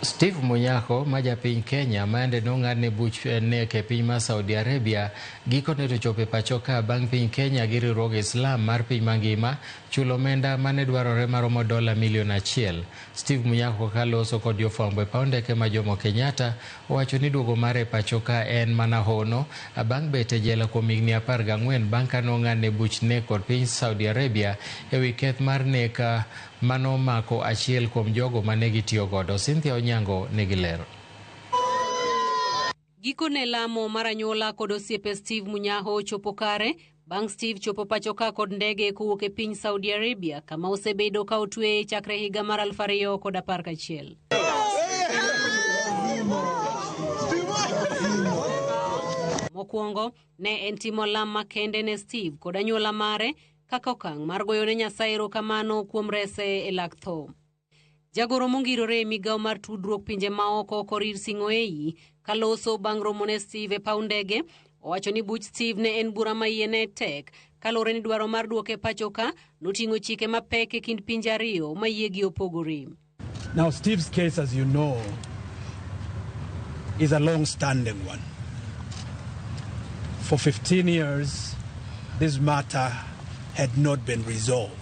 Steve Munyakho maja piny Kenya mande nong'adne buch nek e piny mar Saudi Arabia gikone to chope pacho ka bang' piny Kenya gi riwruog Islam mar piny mangima chulo omenda mane dwarore maromo $1 milion. Steve Munyakho kaloso kod jofwambo e paw ndeke ma Jomo Kenyatta owacho ni duogo mare pacho ka en mana hono bang' bet e jela kuom higni 14 bang' ka nong'adne buch nek kod piny Saudi Arabia e wi keth mar nek mano mako achiel kuom jogo mane gitiyo godo. Cynthia Onyango negilero. Gikone lamo mar anyuola kod osiepe Steve Munyakho chopo kare bang' Steve chopo pacho ka kod ndege kowuok e piny Saudi Arabia kama osebedo ka otwe chakre higa mar 2011. Mokwongo ne en timo lam makende ne Steve kod anyuola mare kaka okang' mar goyone Nyasaye erokamano kuom rese e lak tho. Jagoro mongirore e migawo mar tudruok pinje maoko Korir Sing'oei kaloso bang' romo ne Steve e paw ndege owacho ni buch Steve ne en bura mayiene tek kalore ni dwaro mar duoke pacho ka noting'o chike mapek e kind pinje ariyo mayiegi opogore. Now Steve's case, as you know, is a long-standing one. For 15 years, this matter had not been resolved.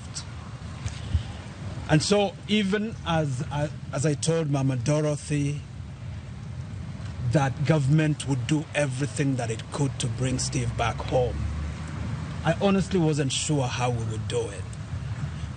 And so even as I told Mama Dorothy that government would do everything that it could to bring Steve back home, I honestly wasn't sure how we would do it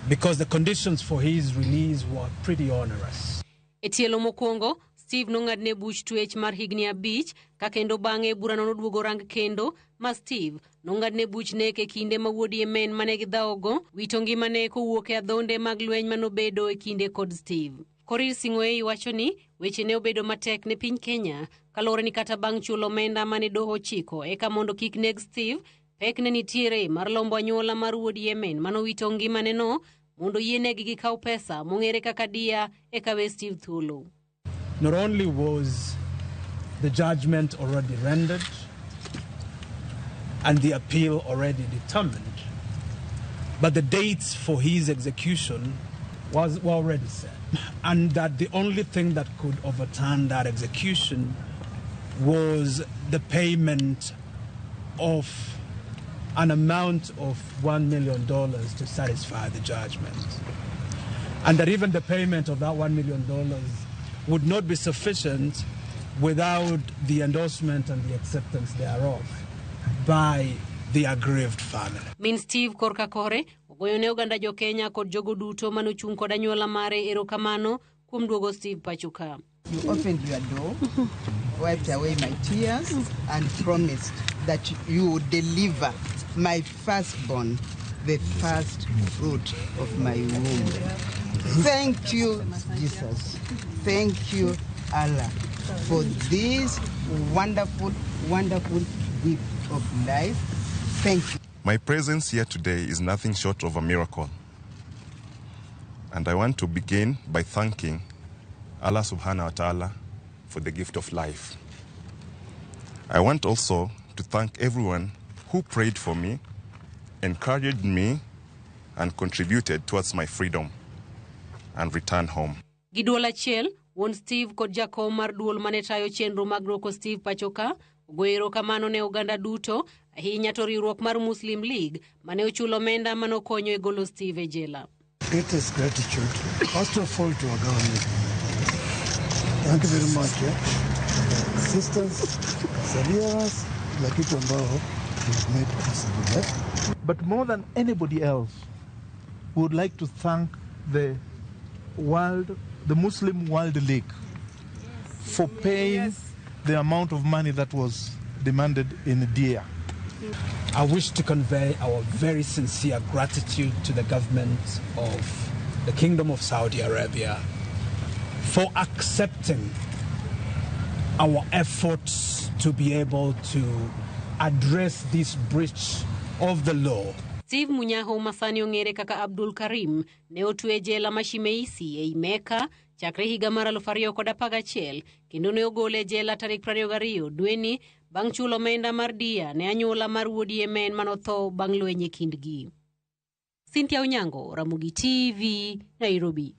because the conditions for his release were pretty onerous. Etielo mokwongo, Steve nong'adne buch twech mar higni 5 ka kendo bang'e burano noduogo rang kendo ma Steve nong'adne buch nek e kinde ma wuodi Yemen mane gidhaogo wito ngimane kowuok e adhonde mag lweny manobedo e kinde kod Steve. Korir Sing'oei wacho ni weche ne obedo matek ne piny Kenya kalore ni kata bang' chulo omenda mane doho chiko eka mondo kik neg Steve pek ne nitiere mar lombo anyuola mar wuodi Yemen manowito ngimane no mondo yienegi gikaw pesa mong'ere kaka dia eka we Steve thuolo. Not only was the judgment already rendered and the appeal already determined, but the dates for his execution were already set. And that the only thing that could overturn that execution was the payment of an amount of $1 million to satisfy the judgment. And that even the payment of that $1 million would not be sufficient without the endorsement and the acceptance thereof by the aggrieved family. Min Steve korka kore ogoyone oganda jo Kenya kod jogo duto manochung' kod anyuola mare erokamano kuom duogo Steve pacho ka. You opened your door, wiped away my tears, and promised that you would deliver my firstborn, the first fruit of my womb. Thank you, Jesus. Thank you, Allah, for this wonderful, wonderful gift of life. Thank you. My presence here today is nothing short of a miracle. And I want to begin by thanking Allah subhanahu wa ta'ala for the gift of life. I want also to thank everyone who prayed for me, encouraged me, and contributed towards my freedom and return home. Giduol achiel, won Steve kod jakom mar duol mane tayo chenro mag duoko Steve pacho ka ogoyo erokamano ne oganda duto ahinya to riwruok mar Muslim League mane ochulo omenda manokonyo e golo Steve e jela. Greatest gratitude, first of all, to our government. Thank you very much. Assistance, perseverance, like it ambao you've made possible. But more than anybody else, we would like to thank the Muslim World League for paying the amount of money that was demanded in Dia. I wish to convey our very sincere gratitude to the government of the Kingdom of Saudi Arabia for accepting our efforts to be able to address this breach of the law. Steve Munyakho masani ong'ere kaka Abdul Karim ne otwe jela ma Shimeisi ei Mecca chakre higa mar 2011 kendo ne ogole jela tarik 22 dweni bang' chulo omenda mar dia ne anyuola mar wuodi Yemen manotho bang' lweny e kindgi. Cynthia Onyango, Ramogi TV, Nairobi.